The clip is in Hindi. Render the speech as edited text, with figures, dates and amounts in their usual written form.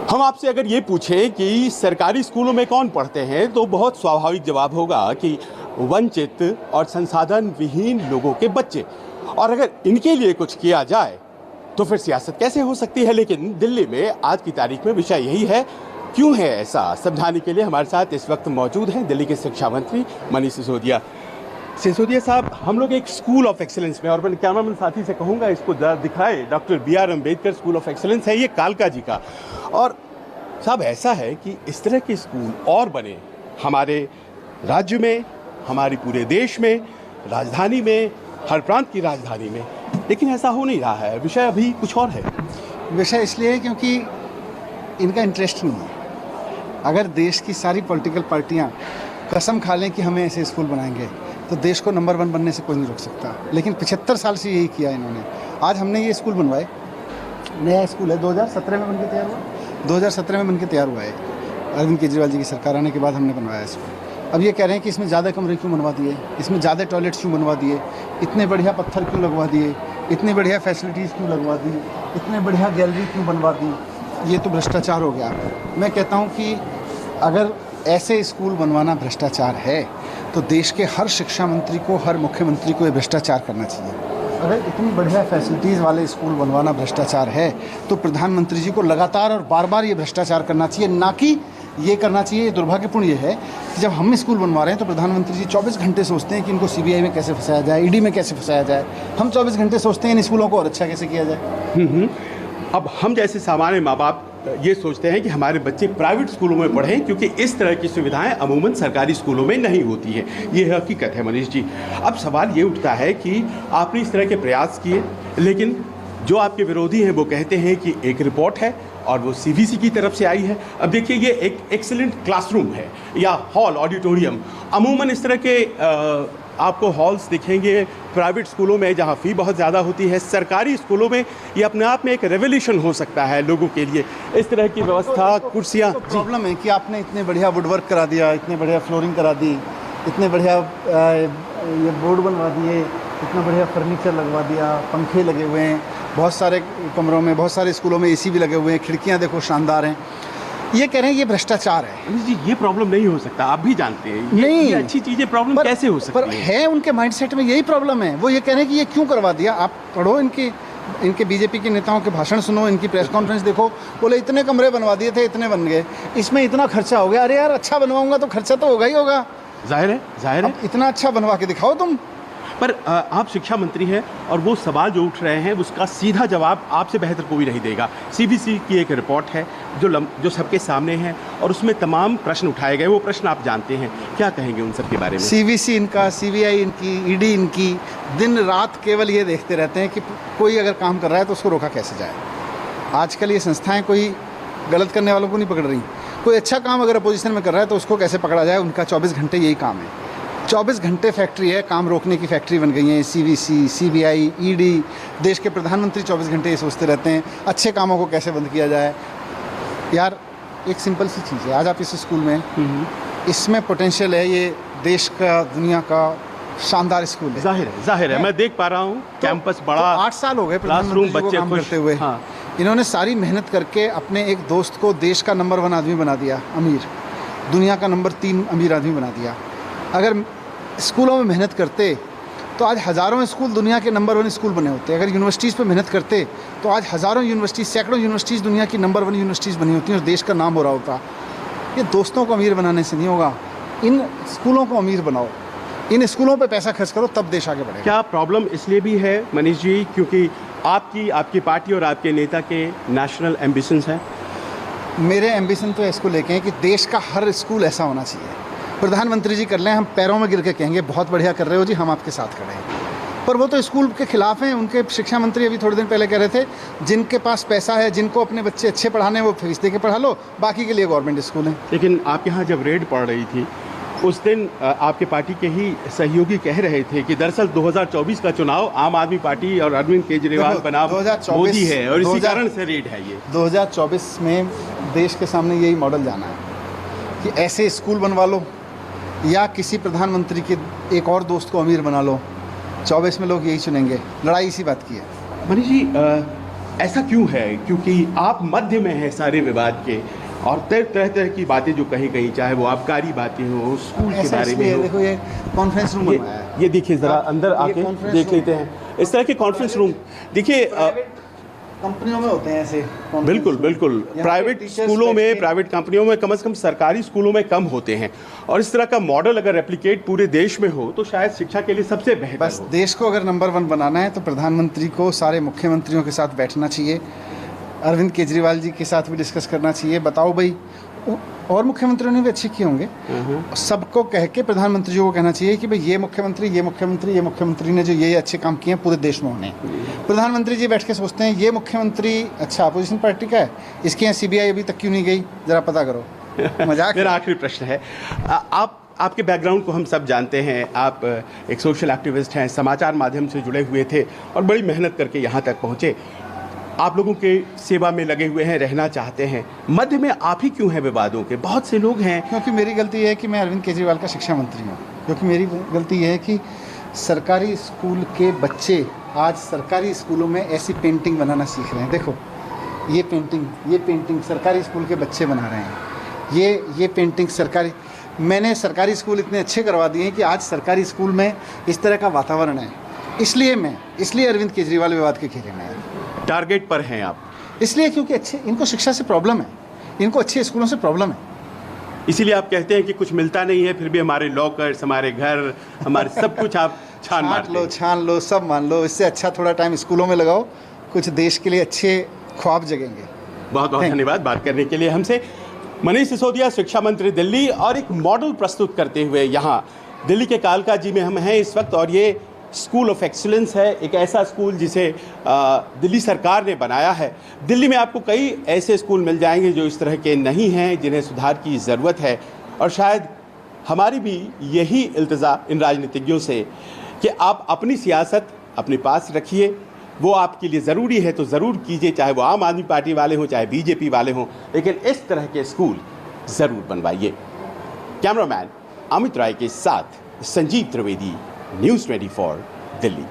हम आपसे अगर ये पूछें कि सरकारी स्कूलों में कौन पढ़ते हैं तो बहुत स्वाभाविक जवाब होगा कि वंचित और संसाधन विहीन लोगों के बच्चे। और अगर इनके लिए कुछ किया जाए तो फिर सियासत कैसे हो सकती है। लेकिन दिल्ली में आज की तारीख में विषय यही है। क्यों है ऐसा, समझाने के लिए हमारे साथ इस वक्त मौजूद हैं दिल्ली के शिक्षा मंत्री मनीष सिसोदिया। सिसोदिया साहब, हम लोग एक स्कूल ऑफ एक्सीलेंस में, और मैं कैमरामैन साथी से कहूँगा इसको दिखाए, doctor BR Ambedkar school of excellence है ये कालका जी का। और साहब ऐसा है कि इस तरह के स्कूल और बने हमारे राज्य में, हमारे पूरे देश में, राजधानी में, हर प्रांत की राजधानी में, लेकिन ऐसा हो नहीं रहा है। विषय अभी कुछ और है। विषय इसलिए है क्योंकि इनका इंटरेस्ट नहीं है। अगर देश की सारी पॉलिटिकल पार्टियां कसम खा लें कि हमें ऐसे स्कूल बनाएंगे तो देश को नंबर 1 बनने से कोई नहीं रोक सकता। लेकिन 75 साल से यही किया इन्होंने। आज हमने ये स्कूल बनवाए, नया स्कूल है, 2017 में बनके तैयार हुआ। 2017 में बनके तैयार हुआ है। अरविंद केजरीवाल जी की सरकार आने के बाद हमने बनवाया इसको। अब ये कह रहे हैं कि इसमें ज़्यादा कमरे क्यों बनवा दिए, इसमें ज़्यादा टॉयलेट्स क्यों बनवा दिए, इतने बढ़िया पत्थर क्यों लगवा दिए, इतनी बढ़िया फैसिलिटीज़ क्यों लगवा दी, इतने बढ़िया गैलरी क्यों बनवा दी। ये तो भ्रष्टाचार हो गया। मैं कहता हूँ कि अगर ऐसे स्कूल बनवाना भ्रष्टाचार है तो देश के हर शिक्षा मंत्री को, हर मुख्यमंत्री को ये भ्रष्टाचार करना चाहिए। अगर इतनी बढ़िया फैसिलिटीज़ वाले स्कूल बनवाना भ्रष्टाचार है तो प्रधानमंत्री जी को लगातार और बार बार ये भ्रष्टाचार करना चाहिए, ना कि ये करना चाहिए। ये दुर्भाग्यपूर्ण ये है कि जब हम स्कूल बनवा रहे हैं तो प्रधानमंत्री जी 24 घंटे सोचते हैं कि इनको CBI में कैसे फंसाया जाए, ED में कैसे फंसाया जाए। हम 24 घंटे सोचते हैं इन स्कूलों को और अच्छा कैसे किया जाए। अब हम जैसे सामान्य माँ बाप ये सोचते हैं कि हमारे बच्चे प्राइवेट स्कूलों में पढ़ें, क्योंकि इस तरह की सुविधाएं अमूमन सरकारी स्कूलों में नहीं होती हैं। ये हकीकत है मनीष जी। अब सवाल ये उठता है कि आपने इस तरह के प्रयास किए, लेकिन जो आपके विरोधी हैं वो कहते हैं कि एक रिपोर्ट है और वो CBC की तरफ से आई है। अब देखिए, ये एक एक्सीलेंट क्लासरूम है या हॉल, ऑडिटोरियम। अमूमन इस तरह के आपको हॉल्स दिखेंगे प्राइवेट स्कूलों में जहाँ फ़ी बहुत ज़्यादा होती है। सरकारी स्कूलों में ये अपने आप में एक रेवोल्यूशन हो सकता है लोगों के लिए, इस तरह की व्यवस्था, कुर्सियाँ। तो प्रॉब्लम है कि आपने इतने बढ़िया वुडवर्क करा दिया, इतने बढ़िया फ्लोरिंग करा दी, इतने बढ़िया ये बोर्ड बनवा दिए, इतना बढ़िया फर्नीचर लगवा दिया, पंखे लगे हुए हैं बहुत सारे कमरों में, बहुत सारे स्कूलों में AC भी लगे हुए हैं, खिड़कियाँ देखो शानदार हैं। ये कह रहे हैं ये भ्रष्टाचार है। जी, ये प्रॉब्लम नहीं हो सकता, आप भी जानते हैं। ये अच्छी चीज़ें प्रॉब्लम कैसे हो सकती पर है उनके माइंडसेट में यही प्रॉब्लम है। वो ये कह रहे हैं कि ये क्यों करवा दिया। आप पढ़ो इनके BJP के नेताओं के भाषण सुनो, इनकी प्रेस कॉन्फ्रेंस देखो। बोले इतने कमरे बनवा दिए थे, इतने बन गए, इसमें इतना खर्चा हो गया। अरे यार, अच्छा बनवाऊंगा तो खर्चा तो होगा ही होगा। जाहिर है। इतना अच्छा बनवा के दिखाओ तुम। पर आप शिक्षा मंत्री हैं और वो सवाल जो उठ रहे हैं उसका सीधा जवाब आपसे बेहतर कोई नहीं देगा। CBC की एक रिपोर्ट है जो सबके सामने है और उसमें तमाम प्रश्न उठाए गए। वो प्रश्न आप जानते हैं, क्या कहेंगे उन सब के बारे में? CBC इनका, CBI इनकी, ED इनकी, दिन रात केवल ये देखते रहते हैं कि कोई अगर काम कर रहा है तो उसको रोका कैसे जाए। आजकल ये संस्थाएँ कोई गलत करने वालों को नहीं पकड़ रही। कोई अच्छा काम अगर अपोजिशन में कर रहा है तो उसको कैसे पकड़ा जाए, उनका 24 घंटे यही काम है। 24 घंटे फैक्ट्री है, काम रोकने की फैक्ट्री बन गई है। CBC, CBI, ED, देश के प्रधानमंत्री 24 घंटे ये सोचते रहते हैं अच्छे कामों को कैसे बंद किया जाए। यार, एक सिंपल सी चीज़ है। आज आप इस स्कूल में, इसमें पोटेंशियल है, ये देश का, दुनिया का शानदार स्कूल है। जाहिर है। मैं देख पा रहा हूँ कैंपस बड़ा। 8 साल हो गए प्रधानमंत्री जी को काम करते हुए। हाँ। इन्होंने सारी मेहनत करके अपने एक दोस्त को देश का नंबर 1 आदमी बना दिया, अमीर, दुनिया का नंबर 3 अमीर आदमी बना दिया। अगर स्कूलों में मेहनत करते तो आज हज़ारों स्कूल दुनिया के नंबर 1 स्कूल बने होते। अगर यूनिवर्सिटीज़ पे मेहनत करते तो आज हज़ारों यूनिवर्सिटीज़, सैकड़ों यूनिवर्सिटीज़ दुनिया की नंबर 1 यूनिवर्सिटीज़ बनी होती हैं और देश का नाम हो रहा होता। ये दोस्तों को अमीर बनाने से नहीं होगा। इन स्कूलों को अमीर बनाओ, इन स्कूलों पे पैसा खर्च करो, तब देश आगे बढ़ेगा। क्या प्रॉब्लम इसलिए भी है मनीष जी क्योंकि आपकी पार्टी और आपके नेता के नेशनल एम्बिशंस हैं? मेरे एम्बिशन तो इसको लेके हैं कि देश का हर स्कूल ऐसा होना चाहिए। प्रधानमंत्री जी कर लें, हम पैरों में गिर के कहेंगे बहुत बढ़िया कर रहे हो जी, हम आपके साथ खड़े हैं। पर वो तो स्कूल के खिलाफ हैं। उनके शिक्षा मंत्री अभी थोड़े दिन पहले कह रहे थे जिनके पास पैसा है, जिनको अपने बच्चे अच्छे पढ़ाने, वो फीस दे के पढ़ा लो, बाकी के लिए गवर्नमेंट स्कूल हैं। लेकिन आपके यहाँ जब रेड पड़ रही थी उस दिन आपके पार्टी के ही सहयोगी कह रहे थे कि दरअसल 2024 का चुनाव आम आदमी पार्टी और अरविंद केजरीवाल बनाम मोदी है और इसी कारण से रेड है। ये 2024 में देश के सामने यही मॉडल जाना है कि ऐसे स्कूल बनवा लो या किसी प्रधानमंत्री के एक और दोस्त को अमीर बना लो। 24 में लोग यही चुनेंगे। लड़ाई इसी बात की है। मनीष जी, ऐसा क्यों है? क्योंकि आप मध्य में हैं सारे विवाद के, और तरह तरह की बातें जो कही गई, चाहे वो आबकारी बातें हो, स्कूल के ऐसा बारे में इसलिए हो। देखो, ये कॉन्फ्रेंस रूम बनवाया है। ये देखिए ज़रा आप अंदर ये आके conference देख room- लेते हैं इस तरह के कॉन्फ्रेंस रूम। देखिए कंपनियों में होते हैं ऐसे conference बिल्कुल room। बिल्कुल, यहाँ पे प्राइवेट teachers स्कूलों बैठ में, के- प्राइवेट कंपनियों में कम से कम, सरकारी स्कूलों में कम होते हैं। और इस तरह का मॉडल अगर रेप्लिकेट पूरे देश में हो तो शायद शिक्षा के लिए सबसे बेहतर बस हो। देश को अगर नंबर 1 बनाना है तो प्रधानमंत्री को सारे मुख्यमंत्रियों के साथ बैठना चाहिए, अरविंद केजरीवाल जी के साथ भी डिस्कस करना चाहिए। बताओ भाई, और मुख्यमंत्रियों ने भी अच्छे किए होंगे, सबको कह के प्रधानमंत्री जी को कहना चाहिए कि भाई ये मुख्यमंत्री ने जो ये अच्छे काम किए हैं पूरे देश में होने। प्रधानमंत्री जी बैठ के सोचते हैं ये मुख्यमंत्री अच्छा अपोजिशन पार्टी का है, इसके यहाँ सीबीआई अभी तक क्यों नहीं गई, जरा पता करो। मजाक है। मेरा आखिरी प्रश्न है, आपके बैकग्राउंड को हम सब जानते हैं, आप एक सोशल एक्टिविस्ट हैं, समाचार माध्यम से जुड़े हुए थे और बड़ी मेहनत करके यहाँ तक पहुँचे। आप लोगों के सेवा में लगे हुए हैं, रहना चाहते हैं। मध्य में आप ही क्यों हैं विवादों के? बहुत से लोग हैं। क्योंकि मेरी गलती है कि मैं अरविंद केजरीवाल का शिक्षा मंत्री हूँ, क्योंकि मेरी गलती है कि सरकारी स्कूल के बच्चे आज सरकारी स्कूलों में ऐसी पेंटिंग बनाना सीख रहे हैं। देखो ये पेंटिंग सरकारी स्कूल के बच्चे बना रहे हैं। ये पेंटिंग सरकारी, मैंने सरकारी स्कूल इतने अच्छे करवा दिए हैं कि आज सरकारी स्कूल में इस तरह का वातावरण है। इसलिए अरविंद केजरीवाल विवाद के घेरे में है। टारगेट पर हैं आप, इसलिए क्योंकि इनको शिक्षा से प्रॉब्लम है, इनको अच्छे स्कूलों से प्रॉब्लम है। इसीलिए आप कहते हैं कि कुछ मिलता नहीं है, फिर भी हमारे लॉकर्स, हमारे घर, हमारे सब कुछ आप छान लो, सब मान लो। इससे अच्छा थोड़ा टाइम स्कूलों में लगाओ, कुछ देश के लिए अच्छे ख्वाब जगेंगे। बहुत बहुत धन्यवाद बात करने के लिए हमसे। मनीष सिसोदिया, शिक्षा मंत्री दिल्ली, और एक मॉडल प्रस्तुत करते हुए यहाँ दिल्ली के कालकाजी में हम हैं इस वक्त, और ये स्कूल ऑफ एक्सीलेंस है, एक ऐसा स्कूल जिसे दिल्ली सरकार ने बनाया है। दिल्ली में आपको कई ऐसे स्कूल मिल जाएंगे जो इस तरह के नहीं हैं, जिन्हें सुधार की ज़रूरत है। और शायद हमारी भी यही इल्तिजा इन राजनीतिज्ञों से कि आप अपनी सियासत अपने पास रखिए, वो आपके लिए ज़रूरी है तो ज़रूर कीजिए, चाहे वो आम आदमी पार्टी वाले हों, चाहे बीजेपी वाले हों, लेकिन इस तरह के स्कूल ज़रूर बनवाइए। कैमरामैन अमित राय के साथ संजीव त्रिवेदी, न्यूज़ 24 दिल्ली।